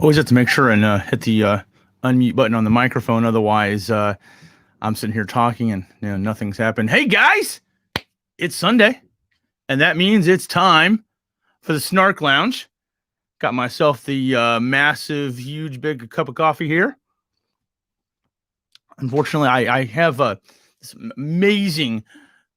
Always have to make sure and hit the unmute button on the microphone. Otherwise, I'm sitting here talking and nothing's happened. Hey, guys, it's Sunday, and that means it's time for the Snark Lounge. Got myself the massive, huge, big cup of coffee here. Unfortunately, I have this amazing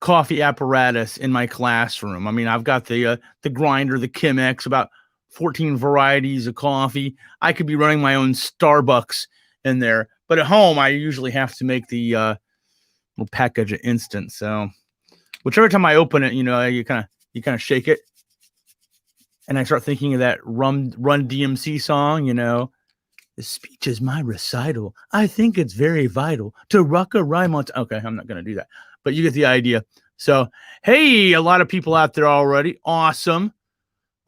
coffee apparatus in my classroom. I mean, I've got the grinder, the Chemex, about 14 varieties of coffee. I could be running my own Starbucks in there, but at home I usually have to make the little package of instant. So, whichever time I open it, you kind of shake it, and I start thinking of that Run DMC song. The speech is my recital. I think it's very vital to rock a rhyme on. Okay, I'm not going to do that, but you get the idea. So, hey, a lot of people out there already. Awesome.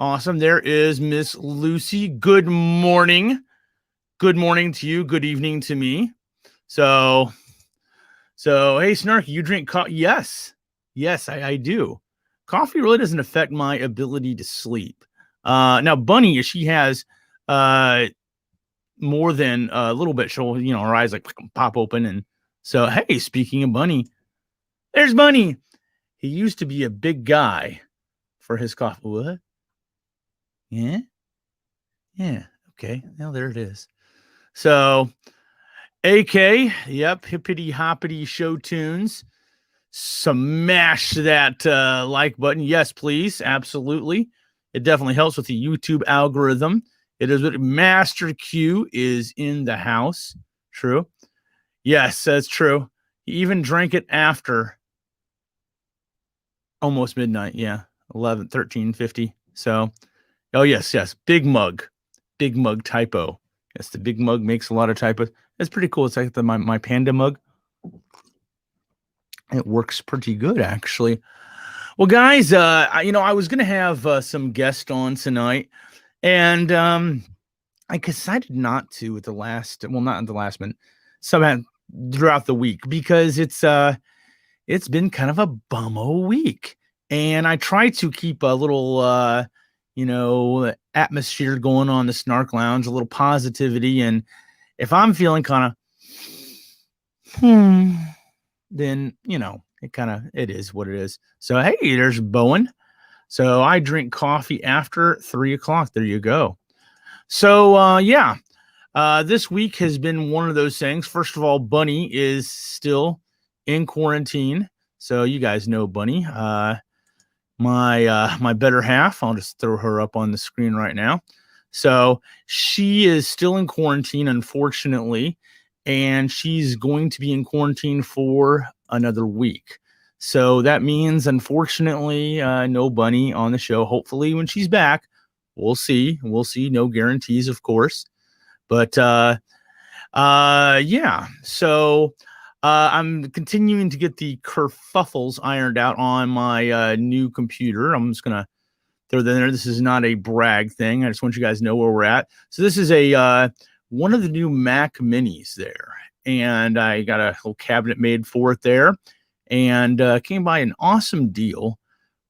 Awesome. There is Miss Lucy. Good morning. Good morning to you. Good evening to me. So hey, Snarky, you drink coffee? Yes, I do. Coffee really doesn't affect my ability to sleep. Now, Bunny, she has more than a little bit. She'll, her eyes like pop open, and so hey, speaking of Bunny, there's Bunny. He used to be a big guy for his coffee. What? Yeah. Okay. Now there it is. So, AK, yep, hippity hoppity show tunes. Smash that like button. Yes, please. Absolutely. It definitely helps with the YouTube algorithm. It is what Master Q is in the house. True. Yes, that's true. He even drank it after almost midnight. Yeah. 13:50. So, oh, yes. Big mug typo. Yes, the big mug makes a lot of typos. It's pretty cool. It's like my panda mug. It works pretty good, actually. Well, guys, I was going to have some guests on tonight, and I decided not to at the last. Well, not at the last minute. Somehow throughout the week because it's been kind of a bummo week, and I try to keep a little atmosphere going on the Snark Lounge, a little positivity, and if I'm feeling kind of then it is what it is. So hey, there's Bowen. So I drink coffee after 3:00. There you go. So this week has been one of those things. First of all, Bunny is still in quarantine. So you guys know Bunny. My better half. I'll just throw her up on the screen right now. So she is still in quarantine, unfortunately, and she's going to be in quarantine for another week. So that means, unfortunately, no Bunny on the show. Hopefully, when she's back, we'll see. No guarantees, of course. But yeah. So I'm continuing to get the kerfuffles ironed out on my new computer. I'm just gonna throw that in there. This is not a brag thing. I just want you guys to know where we're at. So this is a one of the new Mac Minis there, and I got a little cabinet made for it there, and came by an awesome deal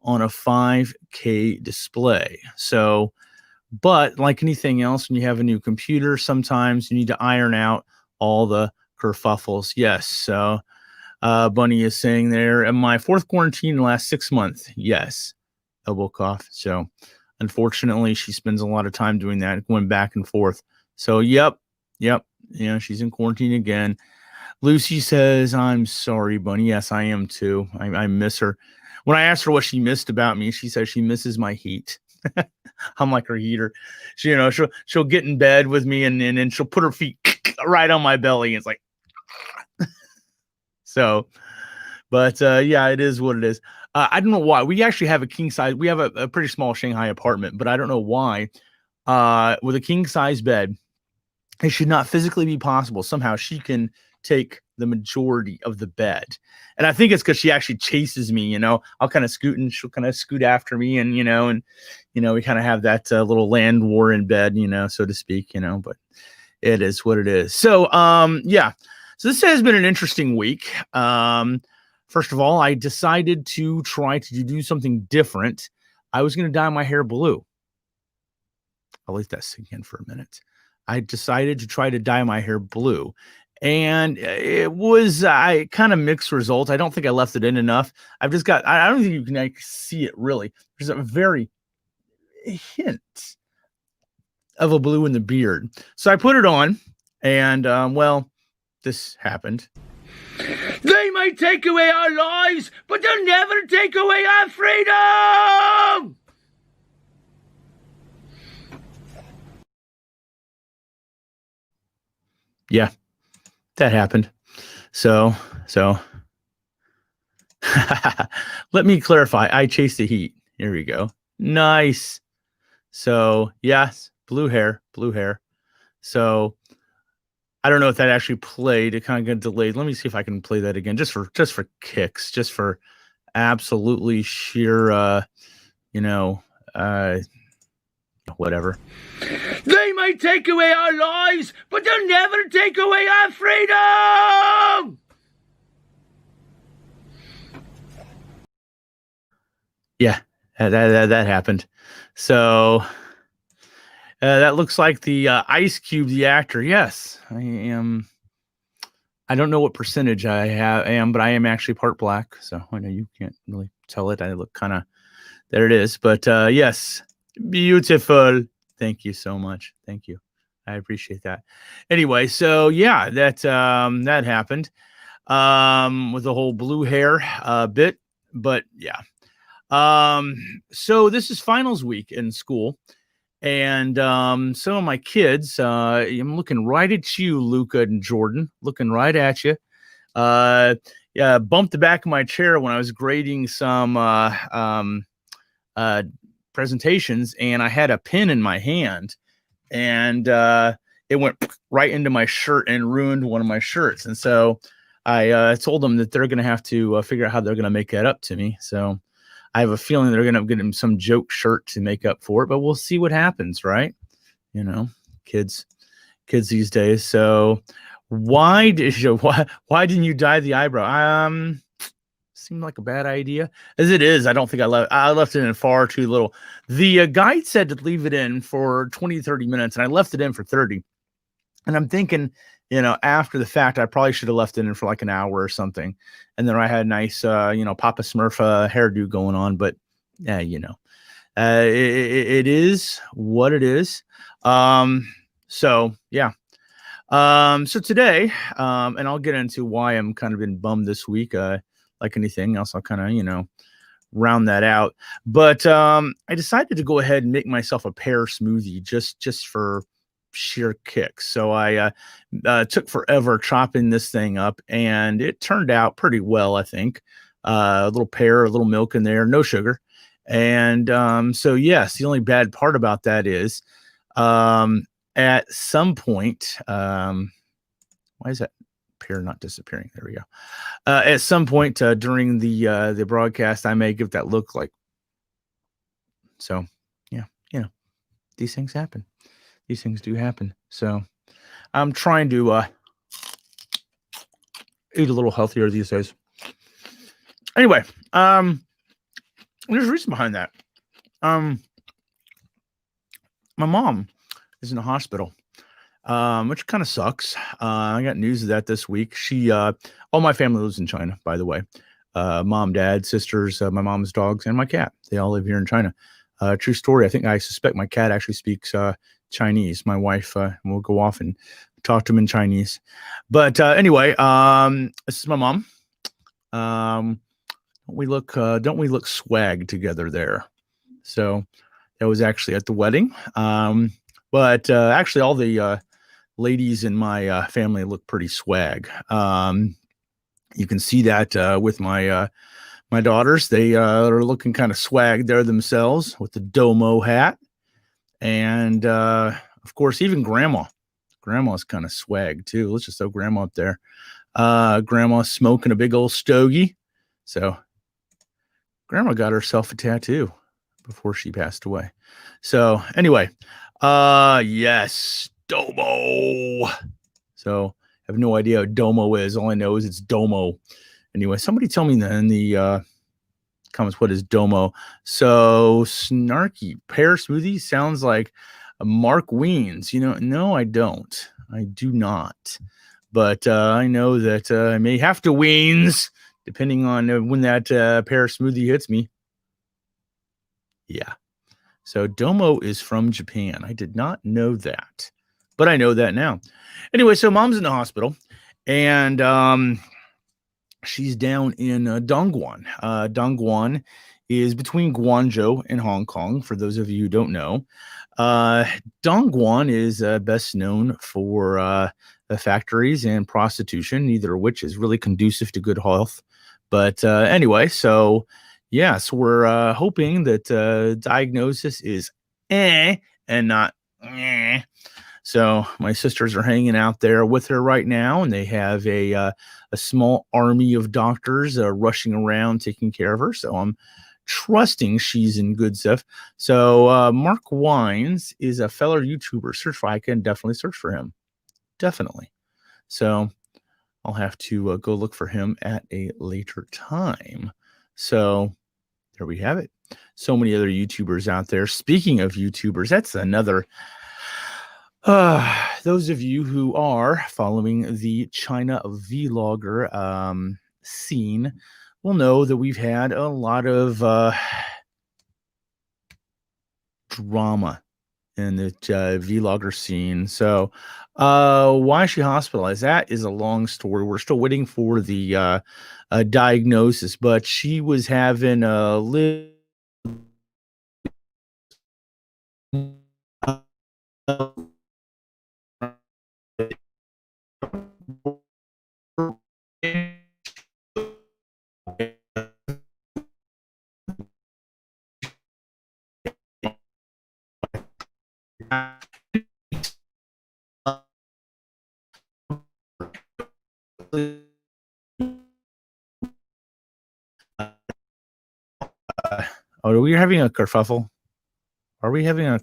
on a 5K display. So, but like anything else, when you have a new computer, sometimes you need to iron out all the kerfuffles. Yes. So Bunny is saying there, in my fourth quarantine in the last 6 months. Yes. Elbow cough. So unfortunately, she spends a lot of time doing that, going back and forth. So yep. She's in quarantine again. Lucy says, I'm sorry, Bunny. Yes, I am too. I miss her. When I asked her what she missed about me, she says she misses my heat. I'm like her heater. She, she'll get in bed with me and then she'll put her feet right on my belly. It's like, so, but yeah, it is what it is. I don't know why. We actually have a king size. We have a pretty small Shanghai apartment, but I don't know why. With a king size bed, it should not physically be possible. Somehow she can take the majority of the bed. And I think it's because she actually chases me, I'll kind of scoot and she'll kind of scoot after me. And, we kind of have that little land war in bed, so to speak, but it is what it is. So, yeah. So this has been an interesting week. First of all, I decided to try to do something different. I was going to dye my hair blue. I'll let that sink in for a minute. I decided to try to dye my hair blue. And it was kind of mixed results. I don't think I left it in enough. I've just got, I don't think you can see it really. There's a very hint of a blue in the beard. So I put it on and, well, this happened. They might take away our lives, but they'll never take away our freedom. Yeah, that happened. So let me clarify. I chase the heat. Here we go. Nice. So yes, blue hair. So I don't know if that actually played. It kind of got delayed. Let me see if I can play that again, just for kicks, just for absolutely sheer, whatever. They might take away our lives, but they'll never take away our freedom. Yeah, that happened. So that looks like the Ice Cube, the actor. Yes, I am. I don't know what percentage I am, but I am actually part black. So I know you can't really tell it. I look kind of, there it is. But yes, beautiful. Thank you so much. Thank you. I appreciate that. Anyway, so yeah, that happened with the whole blue hair bit. But yeah. So this is finals week in school. And some of my kids, I'm looking right at you, Luca and Jordan, looking right at you. Yeah, bumped the back of my chair when I was grading some presentations, and I had a pen in my hand, and it went right into my shirt and ruined one of my shirts. And so I told them that they're going to have to figure out how they're going to make that up to me. So I have a feeling they're going to get him some joke shirt to make up for it, but we'll see what happens, right? You know, kids these days. So why didn't you dye the eyebrow? Seemed like a bad idea. As it is, I don't think I left it in far too little. The guide said to leave it in for 20, 30 minutes, and I left it in for 30. And I'm thinking, you know, after the fact, I probably should have left it in for like an hour or something. And then I had a nice, you know, Papa Smurf hairdo going on. But yeah, you know, it is what it is. So yeah. So today, and I'll get into why I'm kind of been bummed this week. Like anything else, I'll kind of, you know, round that out. But I decided to go ahead and make myself a pear smoothie just for sheer kicks. So I took forever chopping this thing up, and it turned out pretty well, I think. A little pear, a little milk in there, no sugar. And so yes, the only bad part about that is at some point, why is that pear not disappearing? There we go. At some point during the broadcast, I may give that look like. So yeah, you know, these things happen. These things do happen. So I'm trying to eat a little healthier these days. Anyway, there's a reason behind that. My mom is in the hospital, which kind of sucks. I got news of that this week. All my family lives in China, by the way. Mom, dad, sisters, my mom's dogs, and my cat. They all live here in China. True story. I suspect my cat actually speaks Chinese. My wife will go off and talk to him in Chinese. But anyway, this is my mom. Don't we look swag together there? So that was actually at the wedding. But actually all the ladies in my family look pretty swag. You can see that with my daughters. They are looking kind of swag there themselves with the domo hat. And of course, even grandma's kind of swag too. Let's just throw grandma up there. Grandma's smoking a big old stogie. So grandma got herself a tattoo before she passed away. So anyway, yes, domo. So I have no idea what domo is. All I know is it's domo. Anyway, somebody tell me in the comments what is domo. So snarky pear smoothie sounds like a Mark Wiens. You know, no, I don't. I do not. But I know that I may have to Wiens depending on when that pear smoothie hits me. Yeah. So domo is from Japan. I did not know that, but I know that now. Anyway, so mom's in the hospital, and she's down in Dongguan. Dongguan is between Guangzhou and Hong Kong, for those of you who don't know. Dongguan is best known for the factories and prostitution, neither of which is really conducive to good health. But anyway, so yes, we're hoping that diagnosis is and not eh. So my sisters are hanging out there with her right now, and they have a small army of doctors rushing around taking care of her. So I'm trusting she's in good stuff. So Mark Wines is a fellow YouTuber. Search for, I can definitely search for him. Definitely. So I'll have to go look for him at a later time. So there we have it. So many other YouTubers out there. Speaking of YouTubers, that's another. Those of you who are following the China vlogger scene will know that we've had a lot of drama in the vlogger scene. So why is she hospitalized? That is a long story. We're still waiting for the diagnosis, but she was having a little are we having a kerfuffle? Are we having a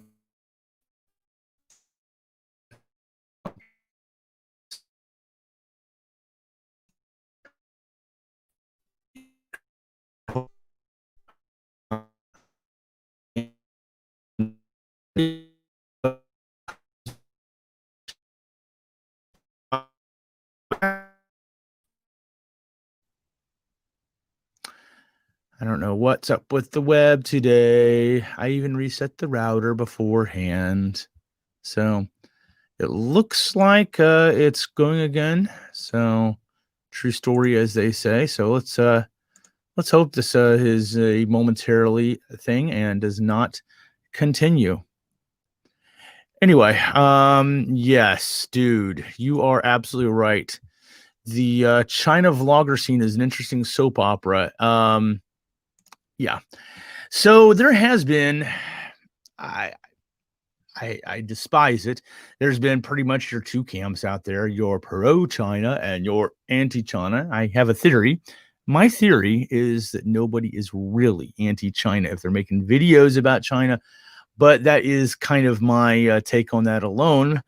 I don't know what's up with the web today. I even reset the router beforehand. So it looks like it's going again. So true story, as they say. So let's hope this is a momentarily thing and does not continue. Anyway, yes, dude, you are absolutely right. The China vlogger scene is an interesting soap opera. Yeah. So there has been, I I despise it. There's been pretty much your two camps out there, your pro-China and your anti-China. I have a theory. My theory is that nobody is really anti-China if they're making videos about China, but that is kind of my take on that alone.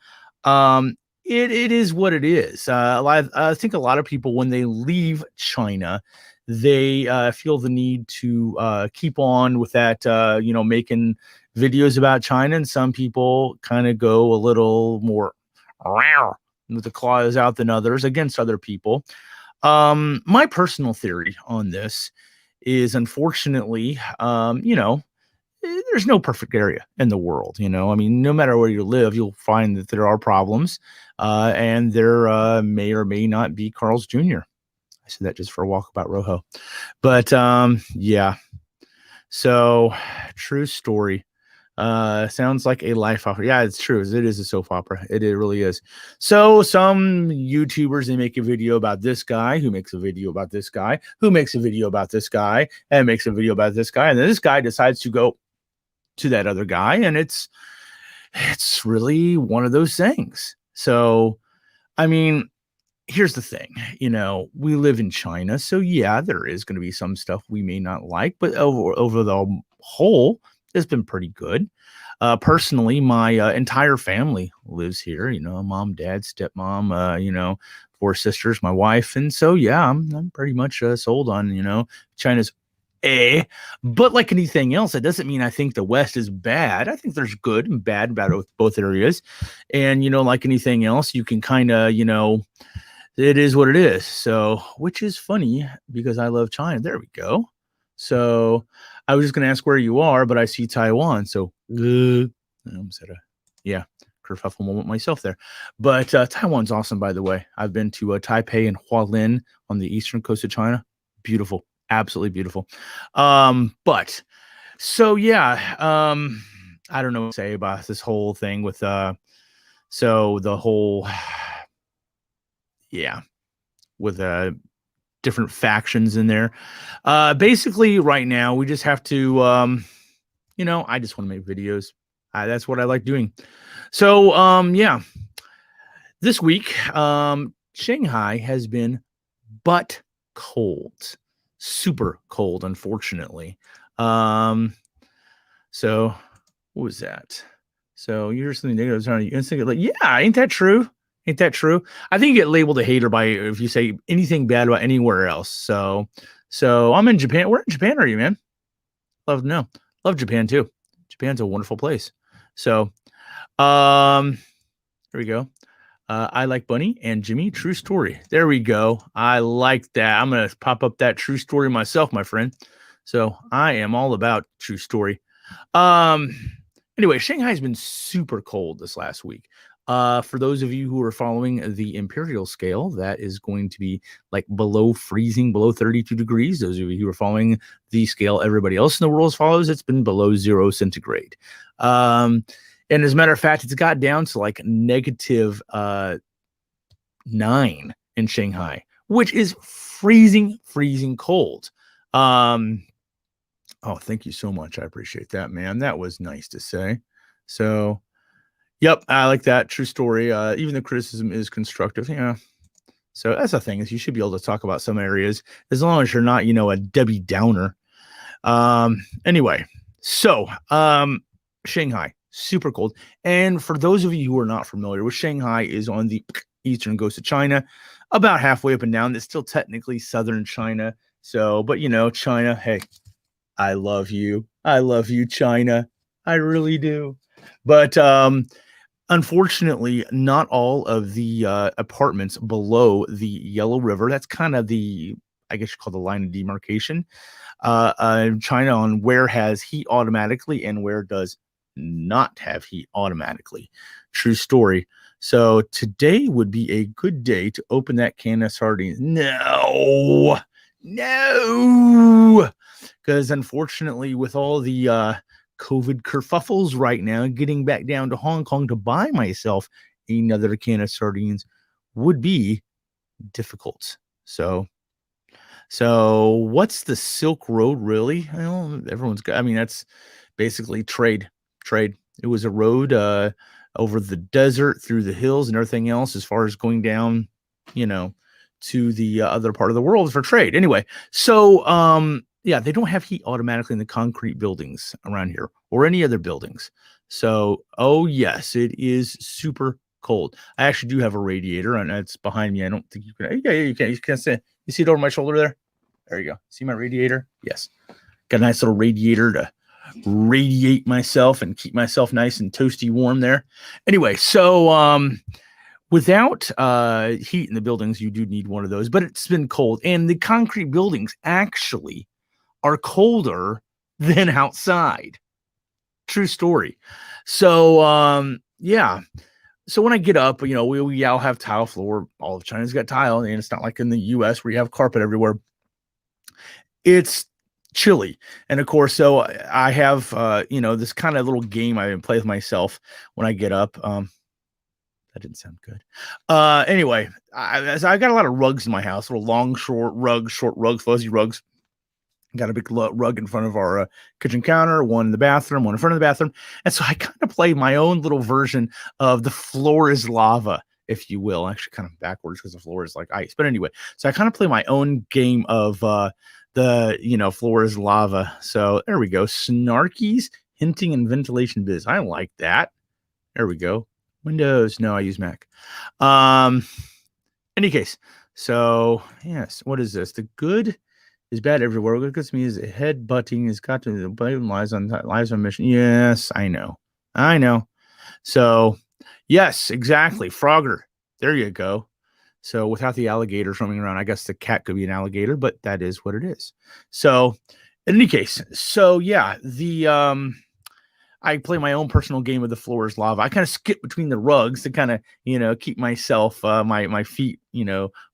It is what it is. I think a lot of people, when they leave China, they feel the need to keep on with that, making videos about China, and some people kind of go a little more with the claws out than others against other people. My personal theory on this is, unfortunately, there's no perfect area in the world. I mean, no matter where you live, you'll find that there are problems, and there may or may not be Carl's Jr. I said that just for a walkabout Rojo, but yeah. So, true story. Sounds like a life opera. Yeah, it's true. It is a soap opera. It really is. So some YouTubers, they make a video about this guy who makes a video about this guy who makes a video about this guy and makes a video about this guy, and then this guy decides to go to that other guy, and it's really one of those things. So, I mean, here's the thing, we live in China, so yeah, there is going to be some stuff we may not like, but over the whole, it's been pretty good. Personally, my entire family lives here. Mom, dad, stepmom. Four sisters, my wife, and so yeah, I'm pretty much sold on China's but like anything else, it doesn't mean I think the West is bad. I think there's good and bad about both areas, and like anything else, you can kind of it is what it is. So, which is funny because I love China. There we go. So, I was just going to ask where you are, but I see Taiwan. So, yeah, kerfuffle moment myself there. But Taiwan's awesome, by the way. I've been to Taipei and Hualien on the eastern coast of China. Beautiful, absolutely beautiful. But so yeah, I don't know what to say about this whole thing with so the whole yeah, with different factions in there. Basically, right now, we just have to, I just want to make videos. That's what I like doing. So, yeah, this week, Shanghai has been butt cold, super cold, unfortunately. So what was that? So you're something negative on you instantly. Like, yeah, ain't that true? Ain't that true? I think you get labeled a hater by if you say anything bad about anywhere else. So I'm in Japan. Where in Japan are you, man? Love to know. Love Japan too. Japan's a wonderful place. So there we go. I like Bunny and Jimmy. True story. There we go. I like that. I'm gonna pop up that true story myself, my friend. So I am all about true story. Um, anyway, Shanghai's been super cold this last week. For those of you who are following the imperial scale, that is going to be like below freezing, below 32 degrees. Those of you who are following the scale everybody else in the world follows, it's been below 0 centigrade. And as a matter of fact, it's got down to like negative 9 in Shanghai, which is freezing cold. Oh, thank you so much. I appreciate that, man. That was nice to say. So, yep, I like that. True story. Even the criticism is constructive. Yeah. So that's the thing, is you should be able to talk about some areas as long as you're not, a Debbie Downer. Anyway, so Shanghai, super cold. And for those of you who are not familiar with, Shanghai is on the eastern coast of China, about halfway up and down. It's still technically southern China. So, but China, hey, I love you. I love you, China. I really do. But unfortunately, not all of the apartments below the Yellow River, that's kind of the, I guess you call the line of demarcation, China, on where has heat automatically and where does not have heat automatically. True story. So today would be a good day to open that can of sardines. No, because unfortunately, with all the COVID kerfuffles right now, getting back down to Hong Kong to buy myself another can of sardines would be difficult. So what's the Silk Road really? Well, everyone's got, that's basically trade. It was a road over the desert, through the hills and everything else, as far as going down, to the other part of the world for trade. Anyway, so yeah, they don't have heat automatically in the concrete buildings around here or any other buildings. So, oh yes, it is super cold. I actually do have a radiator, and it's behind me. I don't think you can. Yeah, you can. You can see. You see it over my shoulder there. There you go. See my radiator? Yes. Got a nice little radiator to radiate myself and keep myself nice and toasty warm there. Anyway, so without heat in the buildings, you do need one of those, but it's been cold, and the concrete buildings actually are colder than outside. True story. So yeah. So when I get up, we all have tile floor. All of China's got tile, and it's not like in the US where you have carpet everywhere. It's chilly. And of course, so I have this kind of little game I play with myself when I get up. That didn't sound good. Anyway, I got a lot of rugs in my house, little long, short rugs, fuzzy rugs. Got a big rug in front of our kitchen counter, one in the bathroom, one in front of the bathroom. And so I kind of play my own little version of the floor is lava, if you will. Actually, kind of backwards because the floor is like ice. But anyway, so I kind of play my own game of the floor is lava. So there we go. Snarky's hinting and ventilation biz. I like that. There we go. Windows. No, I use Mac. Any case. So yes, what is this? The good is bad everywhere. What gets me is head butting has got to blame lies on mission. Yes, I know. So yes, exactly. Frogger. There you go. So without the alligators roaming around, I guess the cat could be an alligator, but that is what it is. So in any case, so yeah, I play my own personal game of the floor is lava. I kind of skip between the rugs to kind of, keep myself, my feet,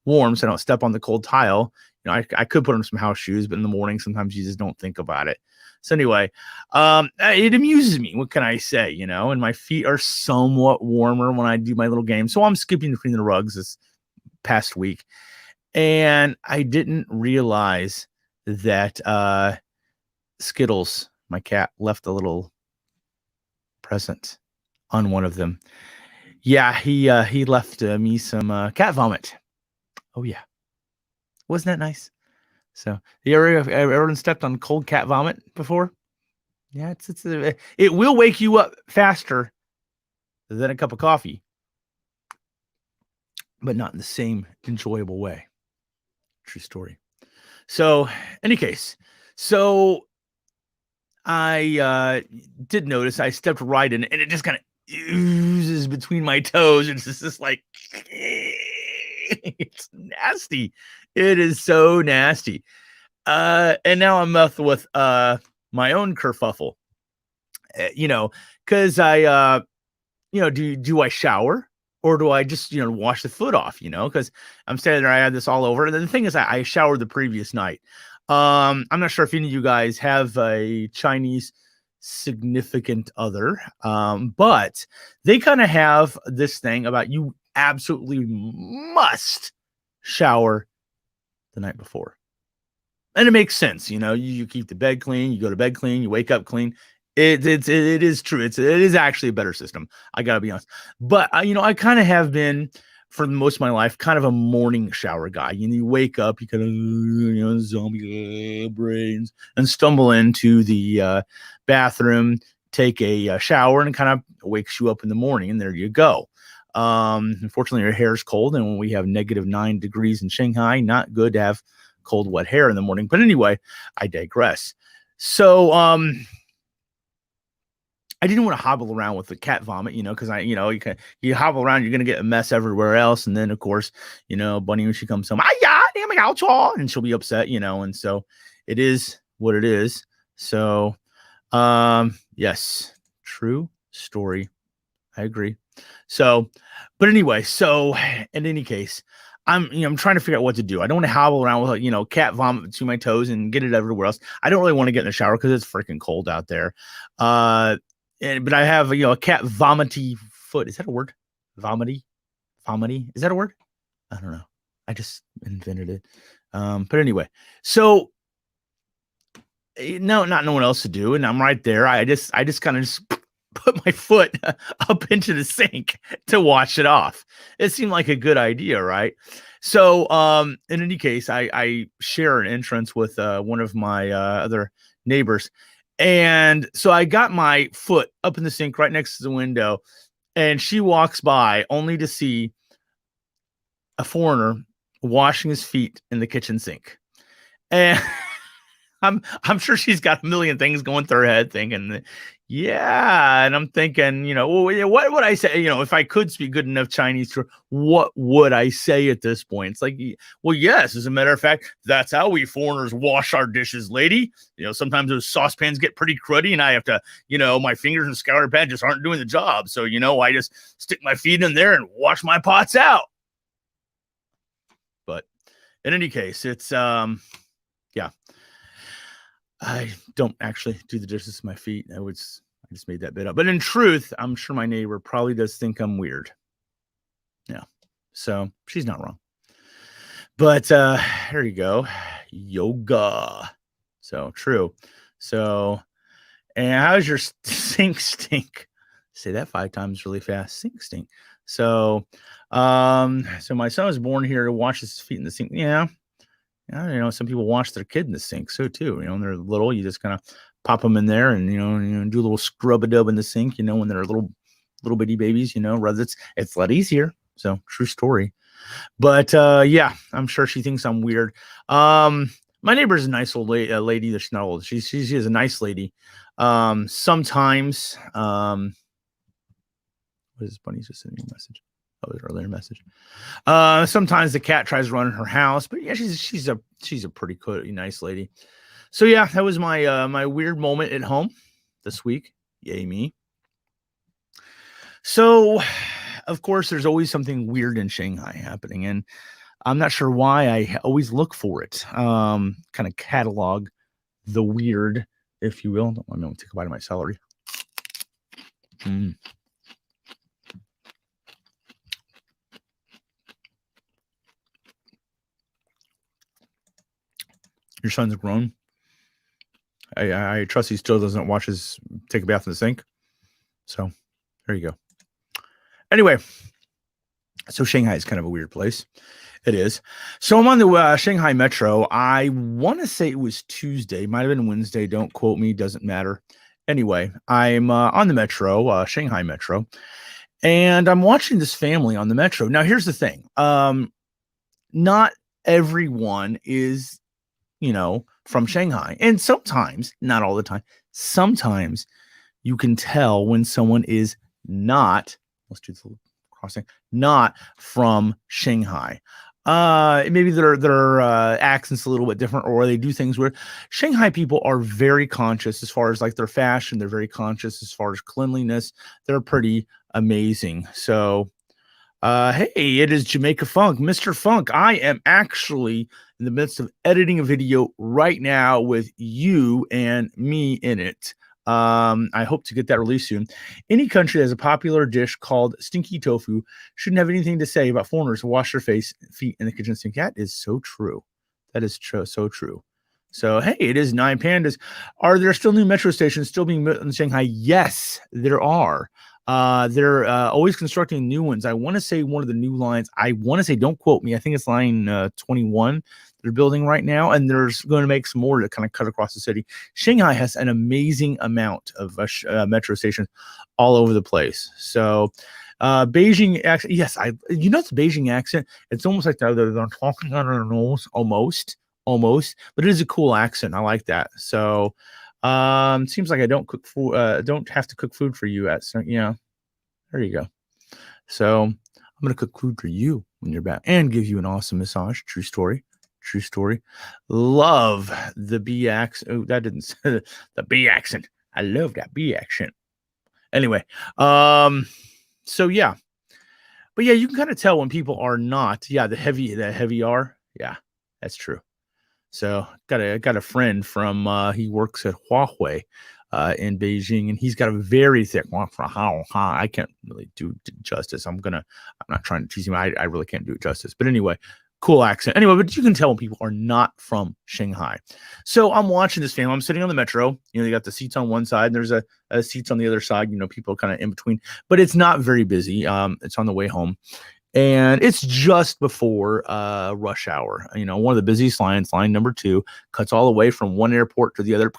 warm so I don't step on the cold tile. I could put on some house shoes, but in the morning, sometimes you just don't think about it. So anyway, it amuses me. What can I say, and my feet are somewhat warmer when I do my little game. So I'm skipping between the rugs this past week. And I didn't realize that Skittles, my cat, left a little present on one of them. Yeah, he left me some cat vomit. Oh yeah. Wasn't that nice? So, you ever been stepped on cold cat vomit before? Yeah, it will wake you up faster than a cup of coffee, but not in the same enjoyable way. True story. So, any case, I did notice I stepped right in, and it just kind of oozes between my toes. It's just like it's nasty. It is so nasty. And now I'm left with my own kerfuffle. Because I do I shower or do I just wash the foot off? Because I'm standing there, I had this all over. And then the thing is, I showered the previous night. I'm not sure if any of you guys have a Chinese significant other, but they kind of have this thing about you absolutely must shower the night before. And it makes sense. You keep the bed clean, you go to bed clean, you wake up clean. It is true. It is actually a better system. I gotta be honest. But I kind of have been for most of my life kind of a morning shower guy. You wake up, you kind of zombie brains, and stumble into the bathroom, take a shower, and it kind of wakes you up in the morning. And there you go. Unfortunately, your hair is cold, and when we have -9 degrees in Shanghai, not good to have cold, wet hair in the morning. But anyway, I digress. So, I didn't want to hobble around with the cat vomit, because you hobble around, you're gonna get a mess everywhere else, and then of course, Bunny when she comes home, and she'll be upset, and so it is what it is. So, yes, true story. I agree. So, but anyway, in any case, I'm trying to figure out what to do. I don't want to hobble around with cat vomit between my toes and get it everywhere else. I don't really want to get in the shower because it's freaking cold out there. But I have a cat vomity foot. Is that a word? Vomity? Is that a word? I don't know. I just invented it. But anyway, so no, not no one else to do, and I'm right there. I just kind of put my foot up into the sink to wash it off. It seemed like a good idea, right? So, in any case, I share an entrance with one of my other neighbors. And so I got my foot up in the sink right next to the window, and she walks by only to see a foreigner washing his feet in the kitchen sink. And I'm sure she's got a million things going through her head thinking, yeah. And I'm thinking, what would I say? If I could speak good enough Chinese, what would I say at this point? It's like, well, yes, as a matter of fact, that's how we foreigners wash our dishes, lady. Sometimes those saucepans get pretty cruddy and I have to, my fingers and scour pad just aren't doing the job. So, I just stick my feet in there and wash my pots out. But in any case, it's, yeah. I don't actually do the dishes with my feet. I just made that bit up. But in truth, I'm sure my neighbor probably does think I'm weird. Yeah. So she's not wrong. But there you go. Yoga. So true. So, and how's your sink stink? Say that 5 times really fast. Sink stink. So, so my son was born here to wash his feet in the sink. Yeah. Some people wash their kid in the sink. So too, when they're little, you just kind of pop them in there and, do a little scrub-a-dub in the sink, when they're little bitty babies, rather it's a lot easier. So true story. But, yeah, I'm sure she thinks I'm weird. My neighbor's a nice old lady. She's not old. She is a nice lady. Sometimes, what is Bunny just sending me a message? Earlier message. Sometimes the cat tries to run in her house, but yeah, she's a pretty cool, nice lady. So yeah, that was my my weird moment at home this week. Yay me. So, of course, there's always something weird in Shanghai happening, and I'm not sure why I always look for it. Kind of catalog the weird, if you will. I'm going to take a bite of my celery. Your son's grown. I trust he still doesn't take a bath in the sink. So there you go. Anyway, So Shanghai is kind of a weird place. It is. So I'm on the Shanghai Metro. I want to say it was Tuesday. Might have been Wednesday. Don't quote me. Doesn't matter. Anyway, I'm on the Metro, Shanghai Metro, and I'm watching this family on the Metro. Now, here's the thing. Not everyone is, from Shanghai. And sometimes, not all the time, sometimes you can tell when someone is not, let's do the crossing, not from Shanghai. Maybe their accent's a little bit different, or they do things where Shanghai people are very conscious as far as like their fashion. They're very conscious as far as cleanliness. They're pretty amazing. So, hey, it is Jamaica Funk, Mr. Funk. I am actually in the midst of editing a video right now with you and me in it. I hope to get that released soon. Any country that has a popular dish called stinky tofu shouldn't have anything to say about foreigners who wash their feet in the kitchen sink. That is so true. That is true. So true. So, hey, it is 9 Pandas. Are there still new metro stations still being built in Shanghai? Yes, there are. They're always constructing new ones. I want to say one of the new lines, don't quote me, I think it's line 21 they're building right now, and there's going to make some more to kind of cut across the city. Shanghai has an amazing amount of metro stations all over the place. So Beijing accent, yes, it's Beijing accent. It's almost like they're talking on their nose, almost, but it is a cool accent. I like that. So seems like I don't have to cook food for you there you go. So I'm gonna cook food for you when you're back and give you an awesome massage. True story. Love the B accent. Oh, that didn't say the B accent. I love that B accent. Anyway, so yeah. But yeah, you can kind of tell when people are not. Yeah, the heavy R. Yeah, that's true. So got a friend from he works at Huawei in Beijing, and he's got a very thick I can't really do justice. I'm not trying to tease him. I really can't do it justice. But anyway, cool accent. Anyway, but you can tell when people are not from Shanghai. So I'm watching this family. I'm sitting on the Metro. They got the seats on one side, and there's a seats on the other side. People kind of in between, but it's not very busy. It's on the way home. And it's just before rush hour. One of the busiest lines, line number 2, cuts all the way from one airport to the other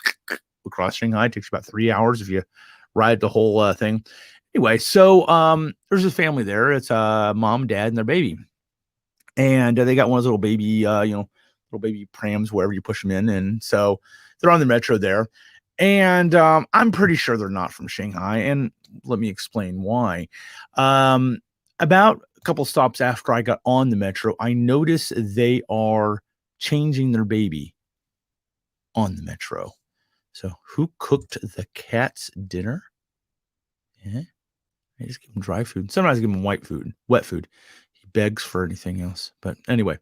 across Shanghai. It takes about 3 hours if you ride the whole thing. Anyway, so there's a family there. It's mom, dad, and their baby. And they got one of those little baby, little baby prams, wherever you push them in. And so they're on the Metro there. And I'm pretty sure they're not from Shanghai. And let me explain why. About a couple stops after I got on the Metro, I noticed they are changing their baby on the Metro. So who cooked the cat's dinner? Yeah, I just give him dry food. Sometimes I give him wet food. He begs for anything else. But anyway,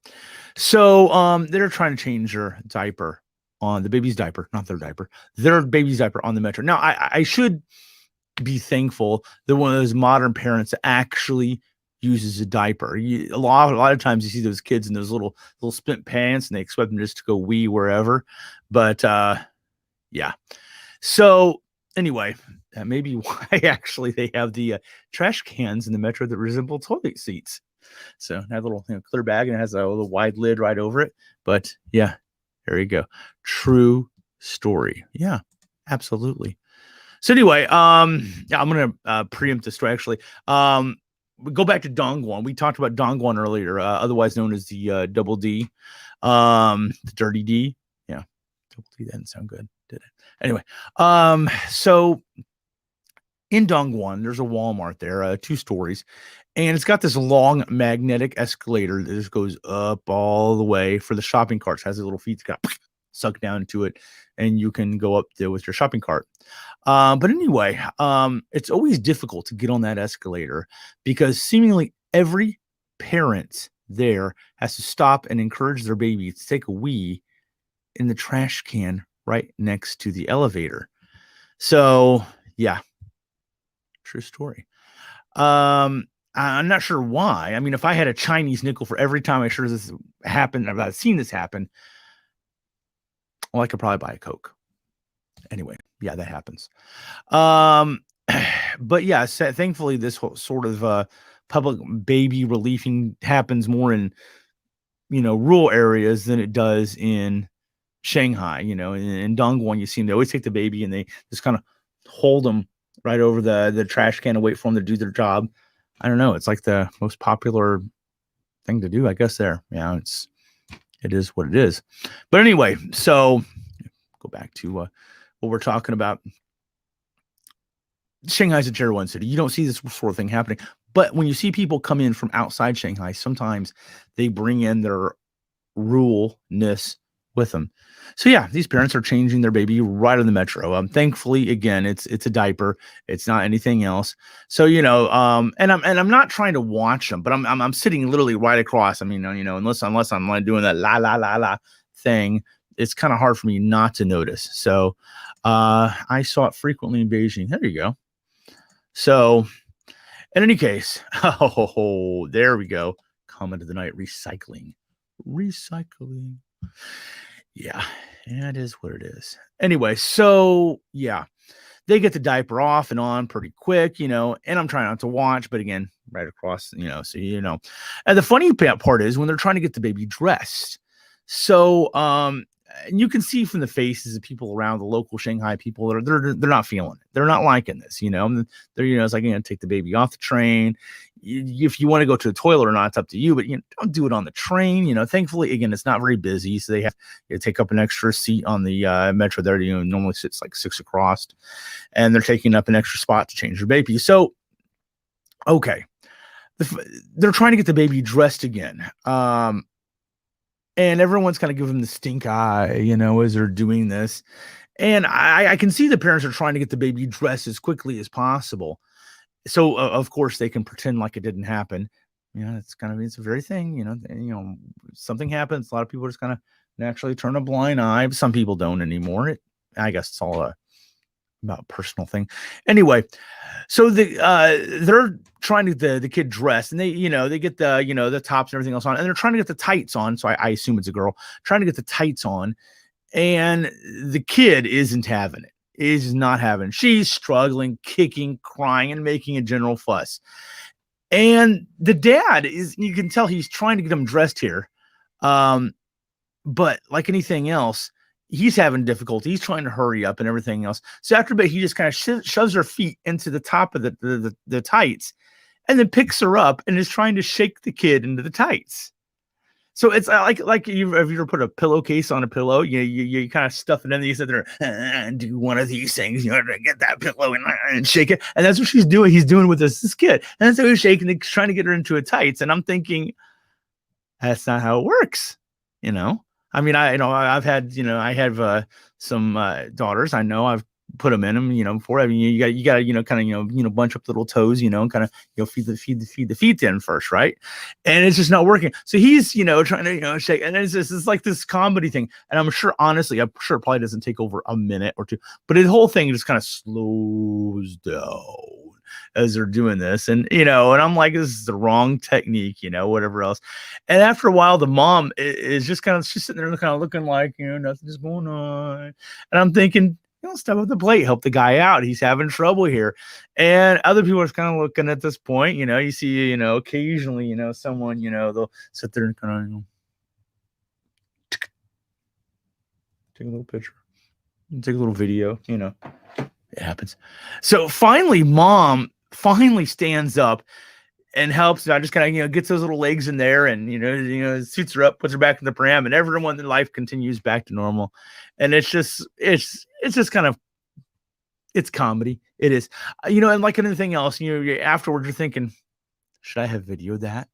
so they're trying to change their diaper on the baby's diaper, not their diaper, their baby's diaper on the Metro. Now, I should be thankful that one of those modern parents actually uses a diaper. A lot of times you see those kids in those little split pants, and they expect them just to go wee wherever. But yeah. So anyway, that may be why actually they have the trash cans in the Metro that resemble toilet seats. So it has a little clear bag, and it has a little wide lid right over it. But yeah, there you go. True story. Yeah, absolutely. So anyway, yeah, I'm gonna preempt this story actually. We go back to Dongguan. We talked about Dongguan earlier, otherwise known as the double D, the dirty D. Yeah, double D. That didn't sound good, did it? Anyway, so in Dongguan, there's a Walmart there, 2 stories, and it's got this long magnetic escalator that just goes up all the way for the shopping carts. It has a little feet that got sucked down into it, and you can go up there with your shopping cart. But anyway, it's always difficult to get on that escalator because seemingly every parent there has to stop and encourage their baby to take a wee in the trash can right next to the elevator. So yeah, true story. I'm not sure why. I mean, if I had a Chinese nickel for every time I sure this happened, I've seen this happen, well, I could probably buy a Coke. Anyway, yeah, that happens. But yeah, thankfully this whole sort of public baby relieving happens more in, rural areas than it does in Shanghai. In Dongguan, you see them, they always take the baby and they just kind of hold them right over the trash can and wait for them to do their job. I don't know. It's like the most popular thing to do, I guess. There, it is what it is. But anyway, so go back to what we're talking about. Shanghai's a tier 1 city. You don't see this sort of thing happening. But when you see people come in from outside Shanghai, sometimes they bring in their ruralness with them. So yeah, these parents are changing their baby right on the metro. Thankfully, again, it's a diaper. It's not anything else. So and I'm not trying to watch them, but I'm sitting literally right across. I mean, unless I'm like doing that la la la la thing, it's kind of hard for me not to notice. So I saw it frequently in Beijing. There you go. So in any case, there we go. Comment of the night: recycling. Yeah, it is what it is. Anyway, so yeah, they get the diaper off and on pretty quick, and I'm trying not to watch, but again, right across, so and the funny part is when they're trying to get the baby dressed. So and you can see from the faces of people around, the local Shanghai people, they're not feeling it. They're not liking this, They're, it's like, take the baby off the train. If you want to go to the toilet or not, it's up to you, but don't do it on the train. Thankfully, again, it's not very busy. So they have to take up an extra seat on the metro there. Normally sits like 6 across, and they're taking up an extra spot to change their baby. So, okay. They're trying to get the baby dressed again. And everyone's kind of giving them the stink eye, as they're doing this. And I can see the parents are trying to get the baby dressed as quickly as possible. So, of course, they can pretend like it didn't happen. It's a very thing, something happens. A lot of people just kind of naturally turn a blind eye. Some people don't anymore. I guess it's all about personal thing. Anyway, so they're trying to get the kid dressed, and they get the tops and everything else on, and they're trying to get the tights on. So I assume it's a girl trying to get the tights on, and the kid isn't having it. Is not having. She's struggling, kicking, crying, and making a general fuss. And the dad you can tell he's trying to get him dressed here. But like anything else, he's having difficulty. He's trying to hurry up and everything else. So after a bit, he just kind of shoves her feet into the top of the tights, and then picks her up and is trying to shake the kid into the tights. So it's like if you ever put a pillowcase on a pillow, you kind of stuff it in. You sit there and do one of these things, to get that pillow and shake it. And that's what she's doing. He's doing with this kid. And so he's shaking, trying to get her into a tights. And I'm thinking, that's not how it works. I mean, I've had, I have some daughters. I know I've put them in them, before. I mean, you got to, kind of, bunch up the little toes, and kind of, feed the feet in first, right? And it's just not working. So he's, trying to, shake, and it's like this comedy thing. And I'm sure it probably doesn't take over a minute or two, but the whole thing just kind of slows down as they're doing this. And, and I'm like, this is the wrong technique, whatever else. And after a while, the mom is just she's sitting there kind of looking like, nothing's going on. And I'm thinking, step up the plate, help the guy out. He's having trouble here. And other people are kind of looking at this point, you see, occasionally, someone, they'll sit there and kind of, take a little picture, take a little video, it happens. So finally, mom stands up and helps. I just kind of, gets those little legs in there and, suits her up, puts her back in the pram, and everyone in life continues back to normal. And it's just kind of, it's comedy. It is, and like anything else, afterwards you're thinking, should I have videoed that?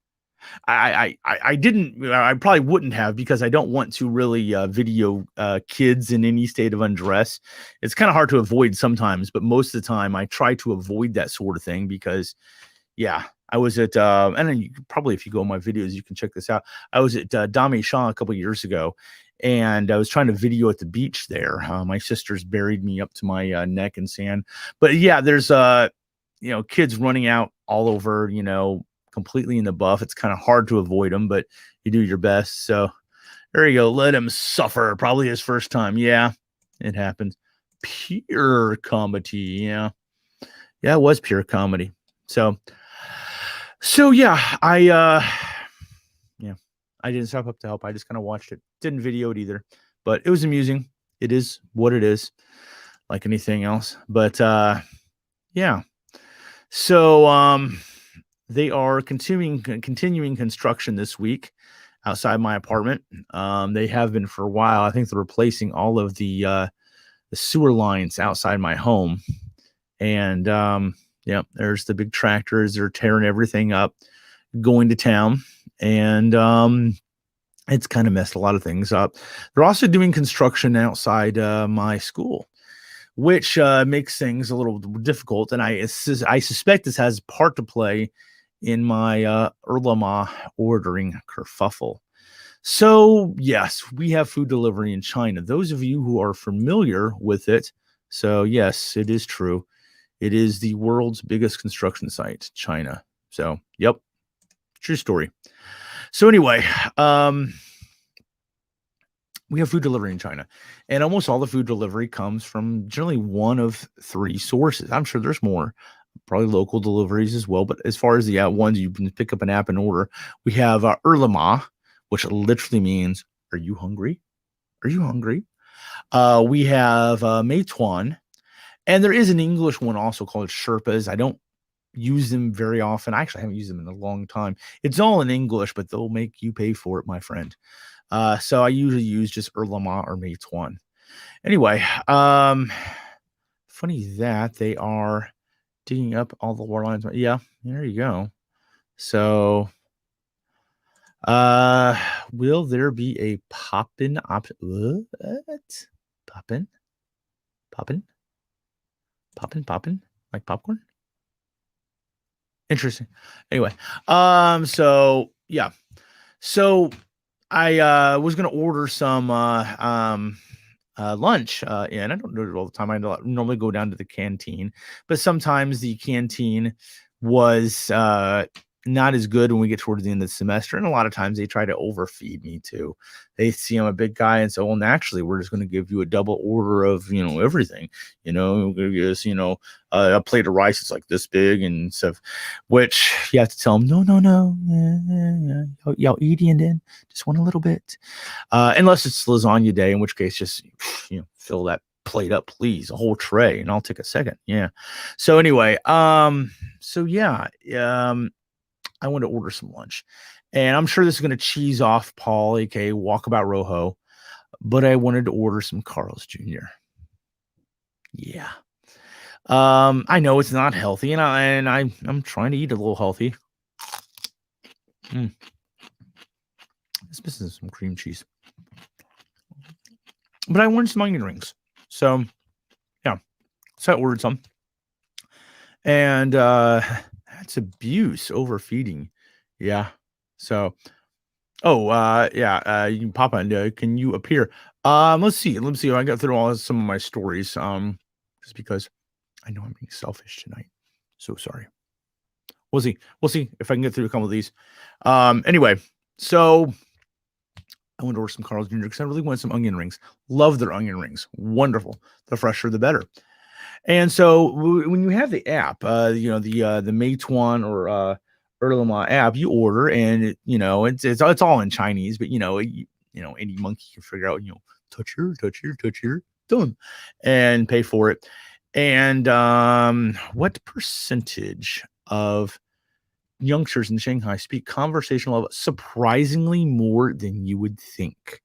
I didn't. I probably wouldn't have, because I don't want to really video kids in any state of undress. It's kind of hard to avoid sometimes, but most of the time I try to avoid that sort of thing because, yeah. I was at, and then probably if you go on my videos, you can check this out. I was at Dami Shah a couple of years ago, and I was trying to video at the beach there. My sisters buried me up to my neck in sand. But yeah, there's, kids running out all over, completely in the buff. It's kind of hard to avoid them, but you do your best. So there you go. Let him suffer. Probably his first time. Yeah, it happens. Pure comedy. Yeah. Yeah, it was pure comedy. So, So yeah, yeah, I didn't stop up to help. I just kind of watched it. Didn't video it either, but it was amusing. It is what it is, like anything else. But yeah. So they are continuing construction this week outside my apartment. They have been for a while. I think they're replacing all of the sewer lines outside my home. And yeah, there's the big tractors. They're tearing everything up, going to town. And it's kind of messed a lot of things up. They're also doing construction outside my school, which makes things a little difficult. And I suspect this has part to play in my Erlama ordering kerfuffle. So, yes, we have food delivery in China. Those of you who are familiar with it, so yes, it is true. It is the world's biggest construction site, China. So, yep, true story. So anyway, we have food delivery in China, and almost all the food delivery comes from generally one of three sources. I'm sure there's more, probably local deliveries as well. But as far as the ones you can pick up an app and order, we have Erlama, which literally means, "Are you hungry? Are you hungry?" We have Meituan, and there is an English one also called Sherpas. I don't use them very often. I actually haven't used them in a long time. It's all in English, but they'll make you pay for it, my friend. So I usually use just Erlama or Meituan. Anyway, funny that they are digging up all the war lines. Yeah, there you go. So, will there be a poppin' option? What? Poppin'? Poppin'? Poppin'? Poppin'? Like popcorn? Interesting. Anyway, so yeah. So I was gonna order some lunch, and I don't do it all the time. I normally go down to the canteen, but sometimes the canteen was not as good when we get towards the end of the semester, and a lot of times they try to overfeed me too. They see I'm a big guy and say, "Well, naturally, we're just going to give you a double order of everything. We're going to give us a plate of rice that's like this big and stuff." Which you have to tell them, no, yeah. Y'all eating then just want a little bit, unless it's lasagna day, in which case just fill that plate up, please, a whole tray, and I'll take a second. Yeah. So anyway, so yeah, I want to order some lunch, and I'm sure this is going to cheese off Paul, aka Walkabout Rojo, but I wanted to order some Carl's Jr. Yeah. I know it's not healthy, and I'm trying to eat a little healthy. This is some cream cheese, but I wanted some onion rings, so yeah, so I ordered some, and that's abuse, overfeeding, yeah. So, yeah, Papa, can you appear? Let's see. I got through some of my stories, just because I know I'm being selfish tonight. So sorry. We'll see if I can get through a couple of these. Anyway, so I want to order some Carl's Jr. because I really want some onion rings. Love their onion rings. Wonderful. The fresher, the better. And so when you have the app, the Meituan or Erlama app, you order, and it's all in Chinese, but any monkey can figure out, touch here, done, and pay for it. And what percentage of youngsters in Shanghai speak conversational level? Surprisingly more than you would think.